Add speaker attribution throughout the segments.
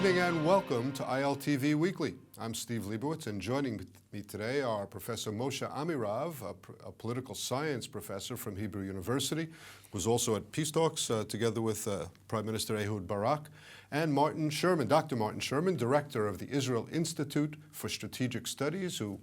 Speaker 1: evening and welcome to ILTV Weekly. I'm Steve Leibowitz, and joining me today are Professor Moshe Amirav, a political science professor from Hebrew University, who was also at Peace Talks together with Prime Minister Ehud Barak, and Martin Sherman, Dr. Martin Sherman, director of the Israel Institute for Strategic Studies, who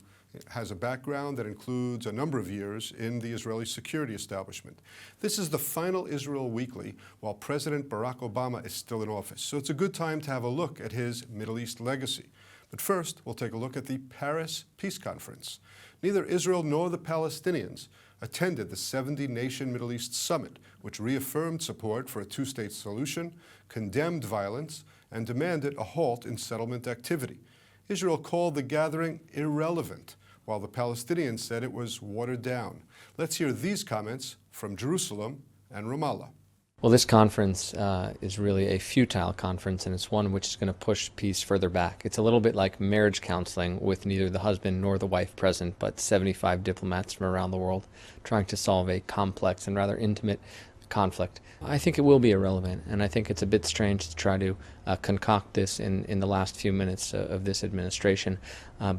Speaker 1: has a background that includes a number of years in the Israeli security establishment. This is the final Israel Weekly while President Barack Obama is still in office, so it's a good time to have a look at his Middle East legacy. But first, we'll take a look at the Paris Peace Conference. Neither Israel nor the Palestinians attended the 70-nation Middle East Summit, which reaffirmed support for a two-state solution, condemned violence, and demanded a halt in settlement activity. Israel called the gathering irrelevant, while the Palestinians said it was watered down. Let's hear these comments from Jerusalem and Ramallah.
Speaker 2: Well, this conference is really a futile conference, and it's one which is going to push peace further back. It's a little bit like marriage counseling with neither the husband nor the wife present, but 75 diplomats from around the world trying to solve a complex and rather intimate conflict. I think it will be irrelevant, and I think it's a bit strange to try to concoct this in the last few minutes of this administration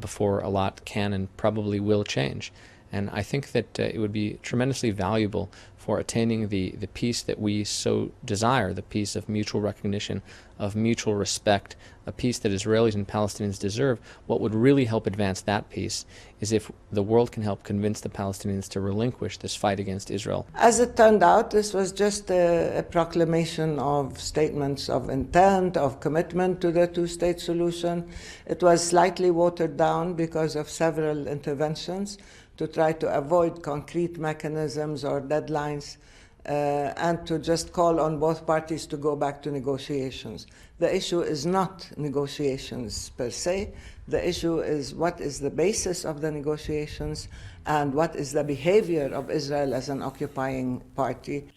Speaker 2: before a lot can and probably will change. And I think that it would be tremendously valuable for attaining the peace that we so desire, the peace of mutual recognition, of mutual respect, a peace that Israelis and Palestinians deserve. What would really help advance that peace is if the world can help convince the Palestinians to relinquish this fight against Israel.
Speaker 3: As it turned out, this was just a proclamation of statements of intent, of commitment to the two-state solution. It was slightly watered down because of several interventions to try to avoid concrete mechanisms or deadlines and to just call on both parties to go back to negotiations. The issue is not negotiations per se. The issue is what is the basis of the negotiations and what is the behavior of Israel as an occupying party.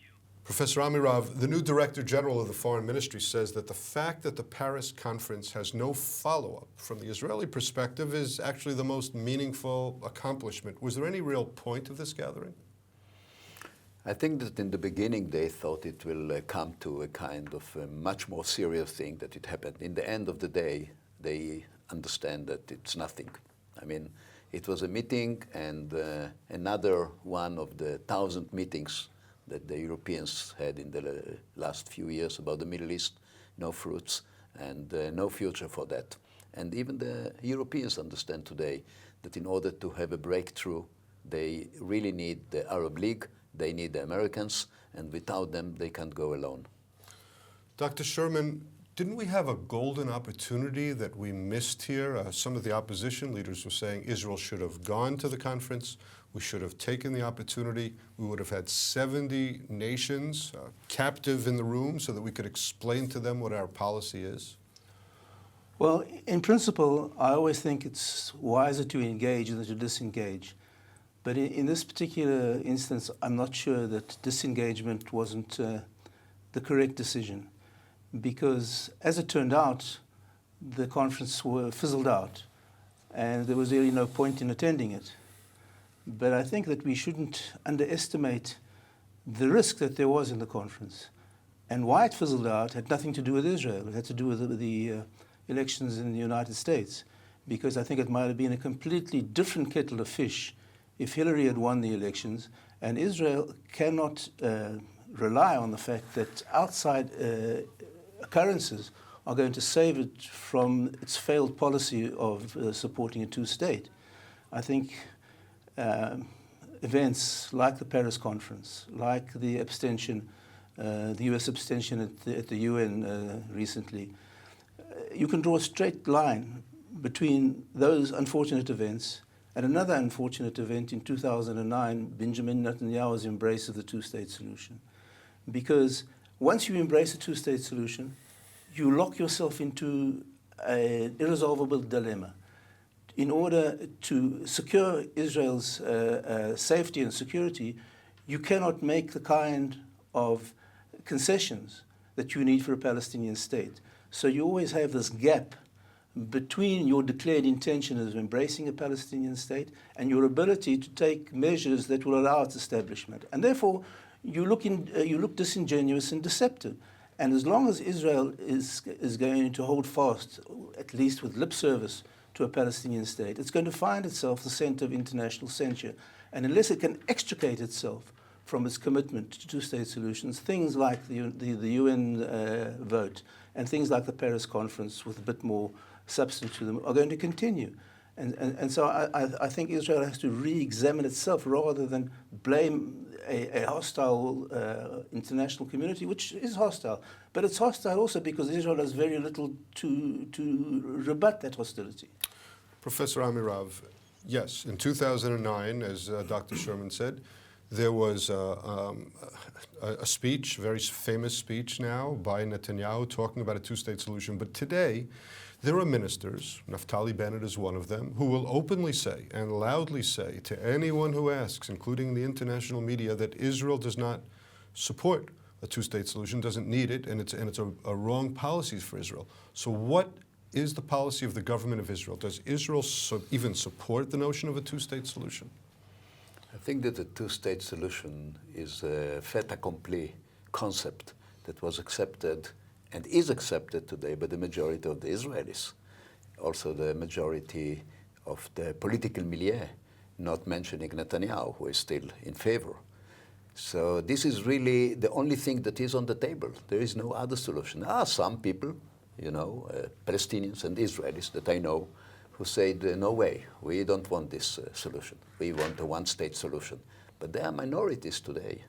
Speaker 1: Professor Amirav, the new Director General of the Foreign Ministry says that the fact that the Paris Conference has no follow-up from the Israeli perspective is actually the most meaningful accomplishment. Was there any real point of this gathering?
Speaker 4: I think that in the beginning they thought it will come to a kind of a much more serious thing that it happened. In the end of the day, they understand that it's nothing. I mean, it was a meeting and another one of the 1,000 meetings that the Europeans had in the last few years about the Middle East, no fruits and no future for that. And even the Europeans understand today that in order to have a breakthrough, they really need the Arab League, they need the Americans, and without them, they can't go alone.
Speaker 1: Dr. Sherman, didn't we have a golden opportunity that we missed here? Some of the opposition leaders were saying Israel should have gone to the conference. We should have taken the opportunity. We would have had 70 nations captive in the room so that we could explain to them what our policy is.
Speaker 5: Well, in principle, I always think it's wiser to engage than to disengage. But in this particular instance, I'm not sure that disengagement wasn't the correct decision, because as it turned out, the conference fizzled out, and there was really no point in attending it. But I think that we shouldn't underestimate the risk that there was in the conference. And why it fizzled out had nothing to do with Israel. It had to do with the elections in the United States, because I think it might have been a completely different kettle of fish if Hillary had won the elections. And Israel cannot rely on the fact that outside occurrences are going to save it from its failed policy of supporting a two-state. I think events like the Paris Conference, like the abstention, the US abstention at the UN recently, you can draw a straight line between those unfortunate events and another unfortunate event in 2009, Benjamin Netanyahu's embrace of the two-state solution. Because once you embrace a two-state solution, you lock yourself into an irresolvable dilemma. In order to secure Israel's safety and security, you cannot make the kind of concessions that you need for a Palestinian state. So you always have this gap between your declared intention of embracing a Palestinian state and your ability to take measures that will allow its establishment. And therefore, you look disingenuous and deceptive. And as long as Israel is going to hold fast, at least with lip service, to a Palestinian state, it's going to find itself the center of international censure. And unless it can extricate itself from its commitment to two-state solutions, things like the UN vote and things like the Paris Conference with a bit more substance to them are going to continue. And so I think Israel has to re-examine itself rather than blame a hostile international community, which is hostile. But it's hostile also because Israel has very little to rebut that hostility.
Speaker 1: Professor Amirav, yes, in 2009, as Dr. Sherman said, there was a speech, very famous speech now, by Netanyahu talking about a two-state solution. But today, there are ministers, Naftali Bennett is one of them, who will openly say and loudly say to anyone who asks, including the international media, that Israel does not support a two-state solution, doesn't need it, and it's a wrong policy for Israel. So what is the policy of the government of Israel? Does Israel even support the notion of a two-state solution?
Speaker 4: I think that the two-state solution is a fait accompli concept that was accepted and is accepted today by the majority of the Israelis, also the majority of the political milieu, not mentioning Netanyahu, who is still in favor. So this is really the only thing that is on the table. There is no other solution. There are some people, Palestinians and Israelis that I know, who said, no way, we don't want this solution. We want a one-state solution. But there are minorities today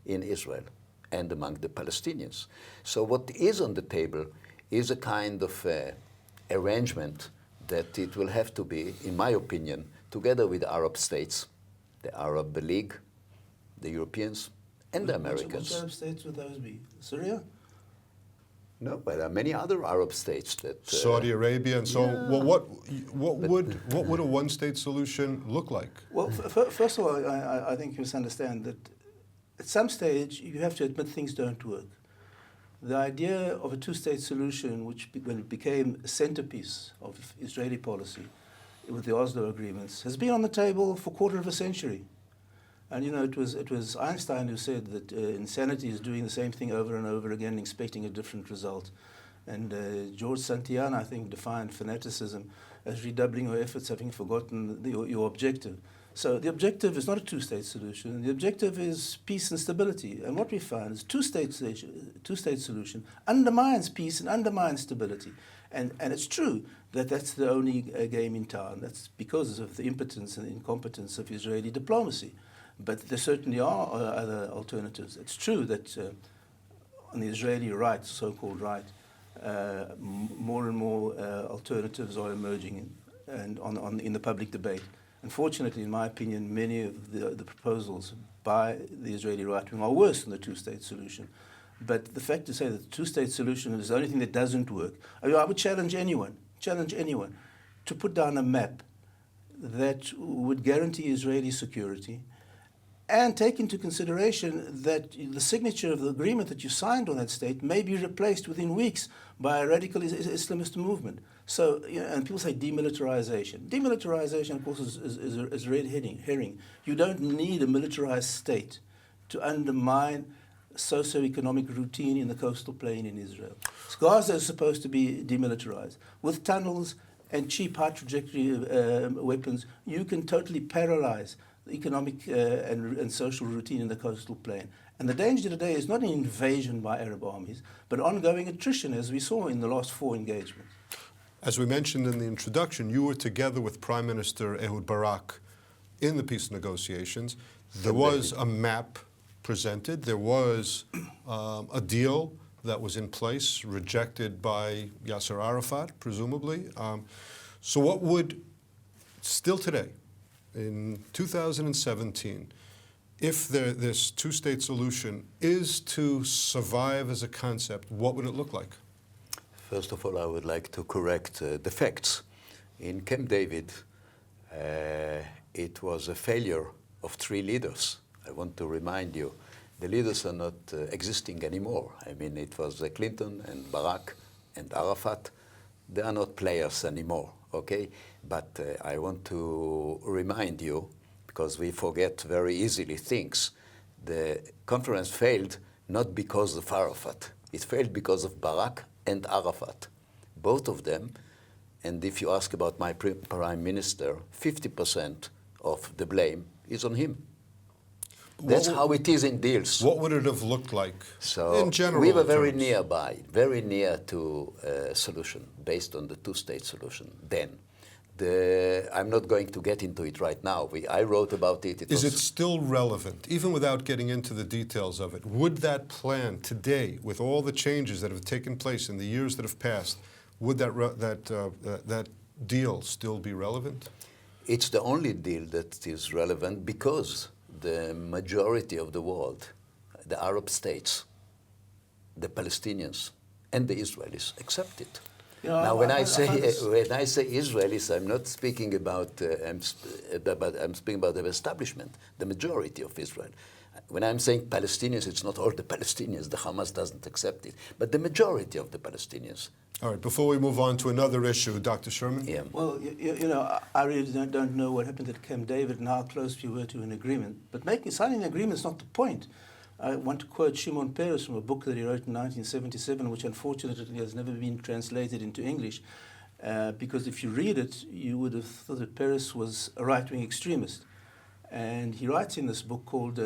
Speaker 4: in Israel and among the Palestinians. So what is on the table is a kind of arrangement that it will have to be, in my opinion, together with the Arab states, the Arab League, the Europeans, and the Americans.
Speaker 5: Which Arab states would those be? Syria?
Speaker 4: No, but there are many other Arab states that...
Speaker 1: Saudi Arabia and so on. Well, what would a one-state solution look like?
Speaker 5: Well, first of all, I think you misunderstand that at some stage you have to admit things don't work. The idea of a two-state solution, which when it became a centerpiece of Israeli policy with the Oslo agreements, has been on the table for a quarter of a century. And it was Einstein who said that insanity is doing the same thing over and over again, expecting a different result. And George Santayana, I think, defined fanaticism as redoubling your efforts, having forgotten your objective. So the objective is not a two-state solution. The objective is peace and stability. And what we found is two-state solution undermines peace and undermines stability. And it's true that that's the only game in town. That's because of the impotence and incompetence of Israeli diplomacy. But there certainly are other alternatives. It's true that on the Israeli right, so-called right, more and more alternatives are emerging in the public debate. Unfortunately, in my opinion, many of the proposals by the Israeli right-wing are worse than the two-state solution. But the fact to say that the two-state solution is the only thing that doesn't work, I would challenge anyone to put down a map that would guarantee Israeli security and take into consideration that the signature of the agreement that you signed on that state may be replaced within weeks by a radical Islamist movement. So, and people say demilitarization. Demilitarization, of course, is a red herring. You don't need a militarized state to undermine socio-economic routine in the coastal plain in Israel. Gaza is supposed to be demilitarized. With tunnels and cheap high-trajectory weapons, you can totally paralyze the economic and social routine in the coastal plain. And the danger today is not an invasion by Arab armies, but ongoing attrition, as we saw in the last 4 engagements.
Speaker 1: As we mentioned in the introduction, you were together with Prime Minister Ehud Barak in the peace negotiations. There was a map presented. There was a deal that was in place, rejected by Yasser Arafat, presumably. So what would, still today, in 2017, if this two-state solution is to survive as a concept, what would it look like?
Speaker 4: First of all, I would like to correct the facts. In Camp David, it was a failure of 3 leaders. I want to remind you, the leaders are not existing anymore. I mean, it was Clinton and Barak and Arafat. They are not players anymore, okay? But I want to remind you, because we forget very easily things, the conference failed not because of Arafat. It failed because of Barak and Arafat, both of them. And if you ask about my prime minister, 50% of the blame is on him. That's how it is in deals.
Speaker 1: What would it have looked like
Speaker 4: So
Speaker 1: in general
Speaker 4: we were very
Speaker 1: terms?
Speaker 4: very near to a solution based on the two-state solution then. I'm not going to get into it right now. I wrote about it.
Speaker 1: Is it still relevant, even without getting into the details of it? Would that plan today, with all the changes that have taken place in the years that have passed, would that deal still be relevant?
Speaker 4: It's the only deal that is relevant because the majority of the world, the Arab states, the Palestinians, and the Israelis accept it. Now, when I say Israelis, I'm not speaking about. I'm speaking about the establishment, the majority of Israel. When I'm saying Palestinians, it's not all the Palestinians. The Hamas doesn't accept it, but the majority of the Palestinians.
Speaker 1: All right. Before we move on to another issue, Dr. Sherman.
Speaker 4: Yeah.
Speaker 5: Well, you know, I really don't know what happened at Camp David and how close we were to an agreement. But signing an agreement is not the point. I want to quote Shimon Peres from a book that he wrote in 1977, which unfortunately has never been translated into English. Because if you read it, you would have thought that Peres was a right-wing extremist. And he writes in this book called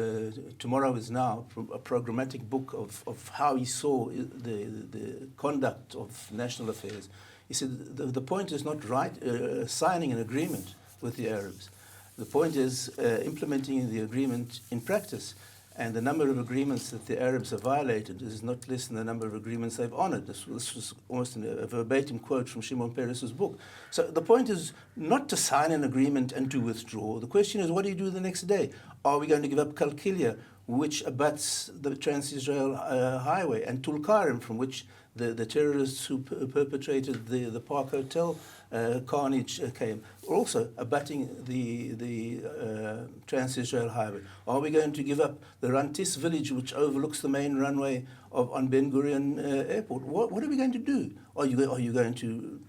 Speaker 5: Tomorrow is Now, a programmatic book of how he saw the conduct of national affairs. He said the point is not signing an agreement with the Arabs. The point is implementing the agreement in practice. And the number of agreements that the Arabs have violated is not less than the number of agreements they've honored. This was almost a verbatim quote from Shimon Peres' book. So the point is not to sign an agreement and to withdraw. The question is, what do you do the next day? Are we going to give up Kalkilia, which abuts the Trans-Israel Highway, and Tulkarem, from which the terrorists who perpetrated the Park Hotel carnage came, also abutting the Trans-Israel Highway? Are we going to give up the Rantis village, which overlooks the main runway on Ben Gurion Airport? What are we going to do? Are you going to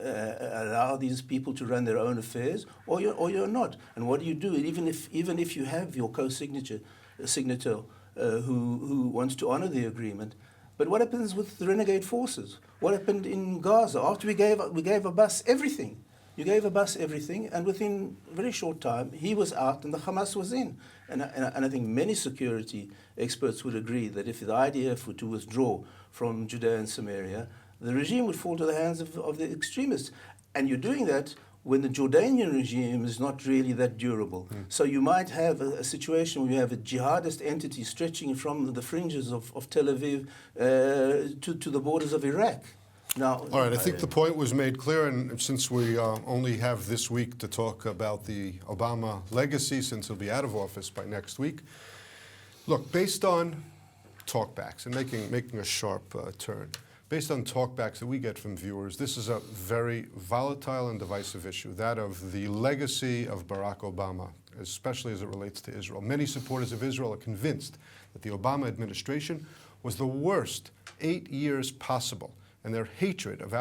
Speaker 5: allow these people to run their own affairs, or you're not? And what do you do even if you have your co-signator who wants to honor the agreement? But what happens with the renegade forces? What happened in Gaza after we gave Abbas everything? You gave Abbas everything, and within a very short time, he was out and the Hamas was in. And I think many security experts would agree that if the IDF were to withdraw from Judea and Samaria, the regime would fall to the hands of the extremists. And you're doing that when the Jordanian regime is not really that durable. So you might have a situation where you have a jihadist entity stretching from the fringes of Tel Aviv to the borders of Iraq. Now,
Speaker 1: all right, I think the point was made clear, and since we only have this week to talk about the Obama legacy, since he'll be out of office by next week, look, based on talkbacks and making a sharp turn, based on talkbacks that we get from viewers, this is a very volatile and divisive issue, that of the legacy of Barack Obama, especially as it relates to Israel. Many supporters of Israel are convinced that the Obama administration was the worst 8 years possible, and their hatred of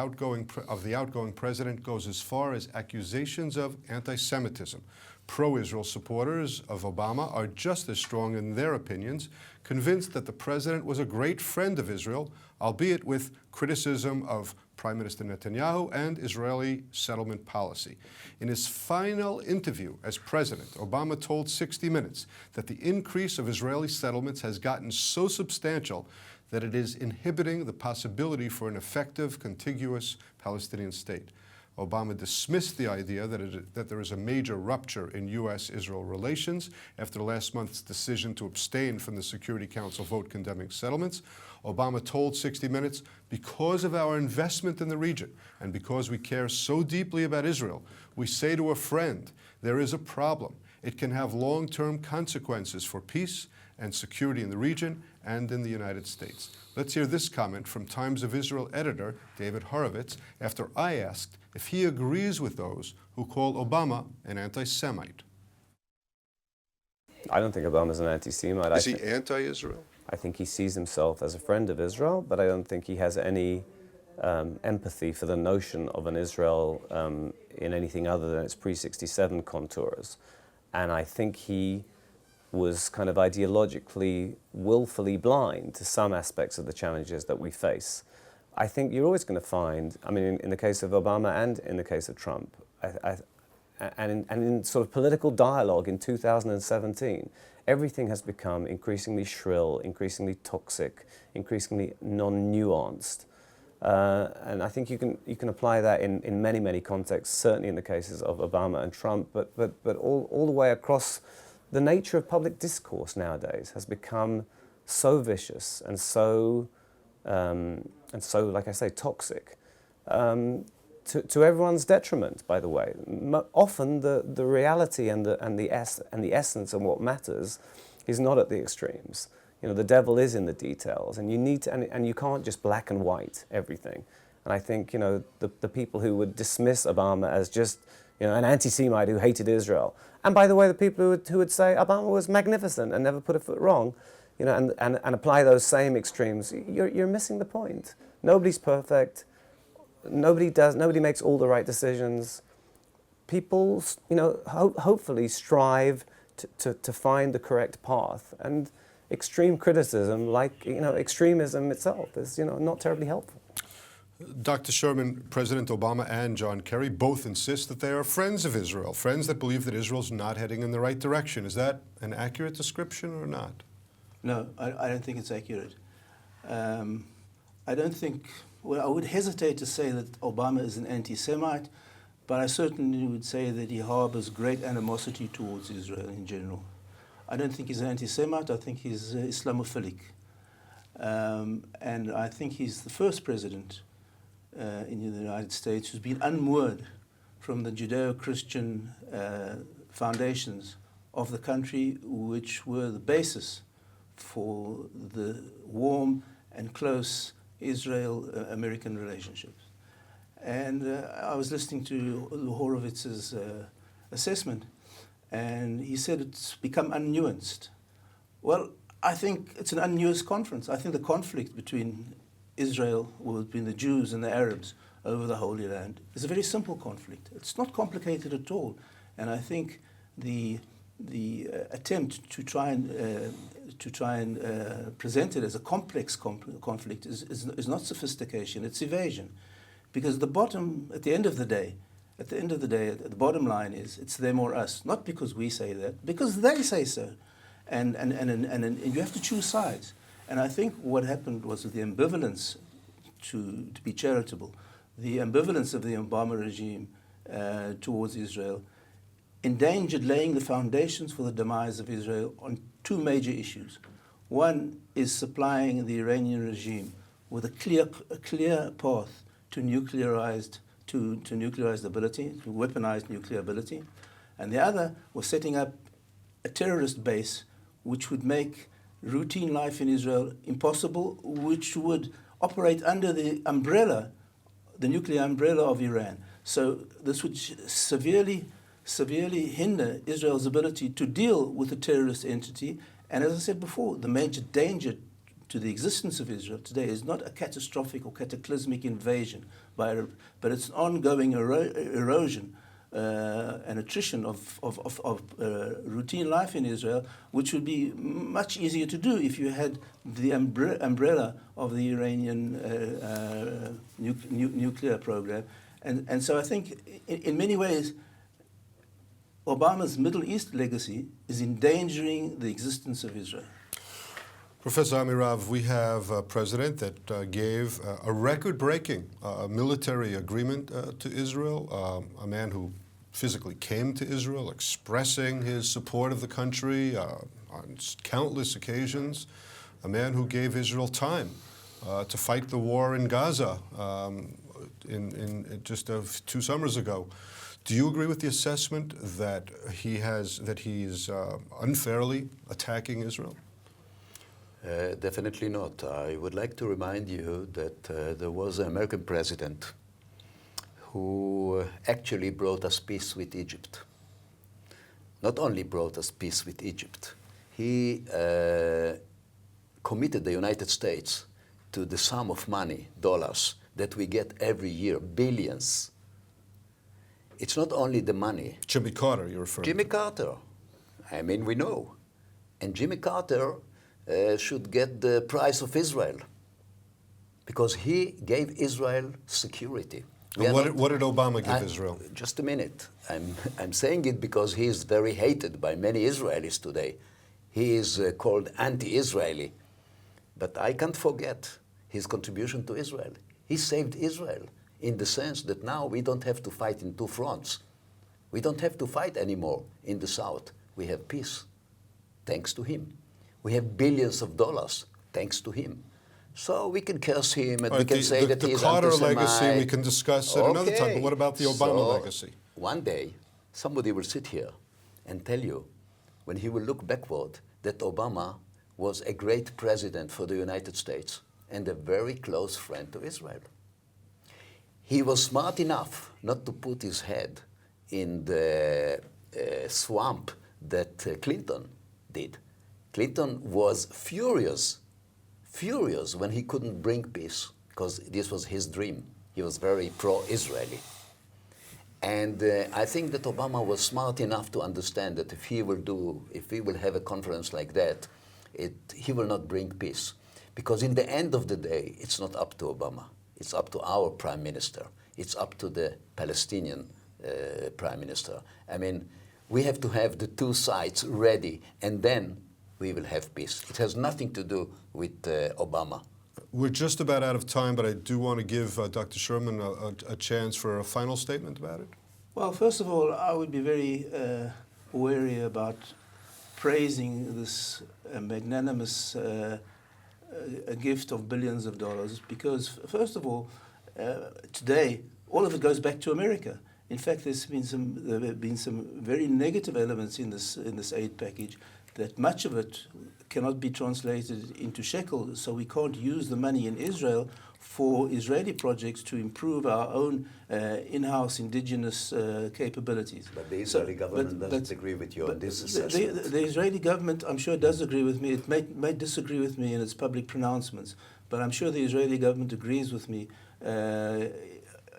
Speaker 1: the outgoing president goes as far as accusations of anti-Semitism. Pro-Israel supporters of Obama are just as strong in their opinions, convinced that the president was a great friend of Israel, albeit with criticism of Prime Minister Netanyahu and Israeli settlement policy. In his final interview as president, Obama told 60 Minutes that the increase of Israeli settlements has gotten so substantial that it is inhibiting the possibility for an effective, contiguous Palestinian state. Obama dismissed the idea that there is a major rupture in U.S.-Israel relations after last month's decision to abstain from the Security Council vote condemning settlements. Obama told 60 Minutes, because of our investment in the region and because we care so deeply about Israel, we say to a friend, there is a problem. It can have long-term consequences for peace and security in the region and in the United States. Let's hear this comment from Times of Israel editor David Horowitz after I asked if he agrees with those who call Obama an anti-Semite.
Speaker 6: I don't think Obama's an anti-Semite.
Speaker 1: Is he anti-Israel?
Speaker 6: I think he sees himself as a friend of Israel, but I don't think he has any empathy for the notion of an Israel in anything other than its pre-67 contours. And I think he was kind of ideologically, willfully blind to some aspects of the challenges that we face. I think you're always going to find, I mean, in the case of Obama and in the case of Trump, and in sort of political dialogue in 2017, everything has become increasingly shrill, increasingly toxic, increasingly non-nuanced. And I think you can apply that in many contexts, certainly in the cases of Obama and Trump, but all the way across. The nature of public discourse nowadays has become so vicious and so, like I say, toxic, to everyone's detriment. By the way, often the reality and the essence of what matters is not at the extremes. You know, the devil is in the details, and you need to, and you can't just black and white everything. And I think, you know, the people who would dismiss Obama as just, you know, an anti-Semite who hated Israel. And by the way, the people who would say Obama was magnificent and never put a foot wrong, you know, and apply those same extremes, you're missing the point. Nobody's perfect. Nobody makes all the right decisions. People, you know, hopefully strive to find the correct path. And extreme criticism, like, you know, extremism itself is, you know, not terribly helpful.
Speaker 1: Dr. Sherman, President Obama and John Kerry both insist that they are friends of Israel, friends that believe that Israel's not heading in the right direction. Is that an accurate description or not?
Speaker 5: No, I don't think it's accurate. I don't think, well, I would hesitate to say that Obama is an anti-Semite, but I certainly would say that he harbors great animosity towards Israel in general. I don't think he's an anti-Semite, I think he's Islamophilic. And I think he's the first president in the United States who's been unmoored from the Judeo-Christian foundations of the country, which were the basis for the warm and close Israel-American relationships. And I was listening to Horowitz's assessment, and he said it's become unnuanced. Well, I think it's an unnuanced conference. I think the conflict between Israel, or between the Jews and the Arabs over the Holy Land, is a very simple conflict. It's not complicated at all. And I think the attempt to try and present it as a complex conflict is not sophistication, it's evasion. Because at the end of the day, the bottom line is it's them or us. Not because we say that, because they say so. And you have to choose sides. And I think what happened was the ambivalence, to be charitable, the ambivalence of the Obama regime towards Israel endangered laying the foundations for the demise of Israel on two major issues. One is supplying the Iranian regime with a clear path to nuclearized ability, to weaponized nuclear ability. And the other was setting up a terrorist base which would make routine life in Israel impossible, which would operate under the nuclear umbrella of Iran. So this would severely hinder Israel's ability to deal with a terrorist entity. And as I said before, the major danger to the existence of Israel today is not a catastrophic or cataclysmic invasion by Arab, but it's an ongoing erosion and attrition of routine life in Israel, which would be much easier to do if you had the umbrella of the Iranian nuclear program. And so I think in many ways, Obama's Middle East legacy is endangering the existence of Israel.
Speaker 1: Professor Amirav, we have a president that gave a record-breaking military agreement to Israel, a man who physically came to Israel expressing his support of the country on countless occasions, a man who gave Israel time to fight the war in Gaza in just 2 summers ago. Do you agree with the assessment that he's unfairly attacking Israel?
Speaker 4: Definitely not. I would like to remind you that there was an American president who actually brought us peace with Egypt. Not only brought us peace with Egypt, he committed the United States to the sum of money, dollars, that we get every year, billions. It's not only the money.
Speaker 1: Jimmy Carter, you're referring to.
Speaker 4: Jimmy Carter. I mean, we know. And Jimmy Carter should get the prize of Israel because he gave Israel security.
Speaker 1: And what did Obama give Israel?
Speaker 4: Just a minute. I'm saying it because he is very hated by many Israelis today. He is called anti-Israeli. But I can't forget his contribution to Israel. He saved Israel in the sense that now we don't have to fight in two fronts. We don't have to fight anymore in the south. We have peace, thanks to him. We have billions of dollars, thanks to him. So we can curse him and we can say that he is
Speaker 1: the Carter
Speaker 4: anti-Semite.
Speaker 1: legacy we can discuss at another time, but what about the Obama legacy?
Speaker 4: One day, somebody will sit here and tell you, when he will look backward, that Obama was a great president for the United States and a very close friend to Israel. He was smart enough not to put his head in the swamp that Clinton did. Clinton was furious when he couldn't bring peace, because this was his dream. He was very pro-Israeli. And I think that Obama was smart enough to understand that if he will have a conference like that, he will not bring peace. Because in the end of the day, it's not up to Obama. It's up to our prime minister. It's up to the Palestinian prime minister. I mean, we have to have the two sides ready, and then we will have peace. It has nothing to do with Obama.
Speaker 1: We're just about out of time, but I do want to give Dr. Sherman a chance for a final statement about it.
Speaker 5: Well, first of all, I would be very wary about praising this magnanimous a gift of billions of dollars because, first of all, today, all of it goes back to America. In fact, there have been some very negative elements in this aid package that much of it cannot be translated into shekel, so we can't use the money in Israel for Israeli projects to improve our own in-house indigenous capabilities.
Speaker 4: But the Israeli government doesn't agree with you on this assessment.
Speaker 5: The Israeli government, I'm sure, does agree with me. It may disagree with me in its public pronouncements, but I'm sure the Israeli government agrees with me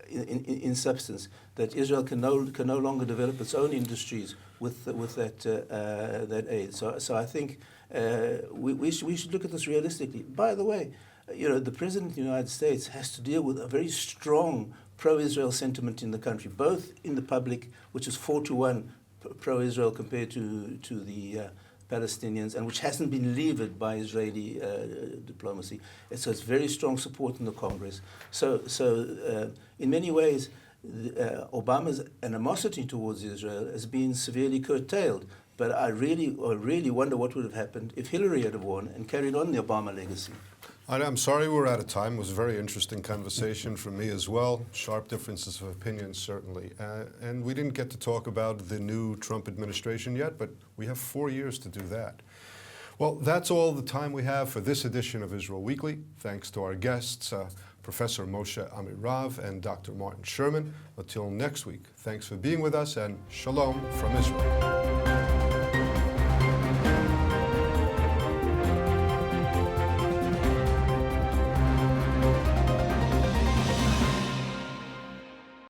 Speaker 5: in substance that Israel can no longer develop its own industries with that aid. So I think we should look at this realistically. By the way, the President of the United States has to deal with a very strong pro-Israel sentiment in the country, both in the public, which is 4-1 pro-Israel compared to the Palestinians, and which hasn't been levered by Israeli diplomacy. So it's very strong support in the Congress. So in many ways, Obama's animosity towards Israel has been severely curtailed. But I really wonder what would have happened if Hillary had won and carried on the Obama legacy.
Speaker 1: I'm sorry we're out of time. It was a very interesting conversation for me as well. Sharp differences of opinion, certainly. And we didn't get to talk about the new Trump administration yet, but we have 4 years to do that. Well, that's all the time we have for this edition of Israel Weekly. Thanks to our guests, Professor Moshe Amirav and Dr. Martin Sherman. Until next week, thanks for being with us, and shalom from Israel.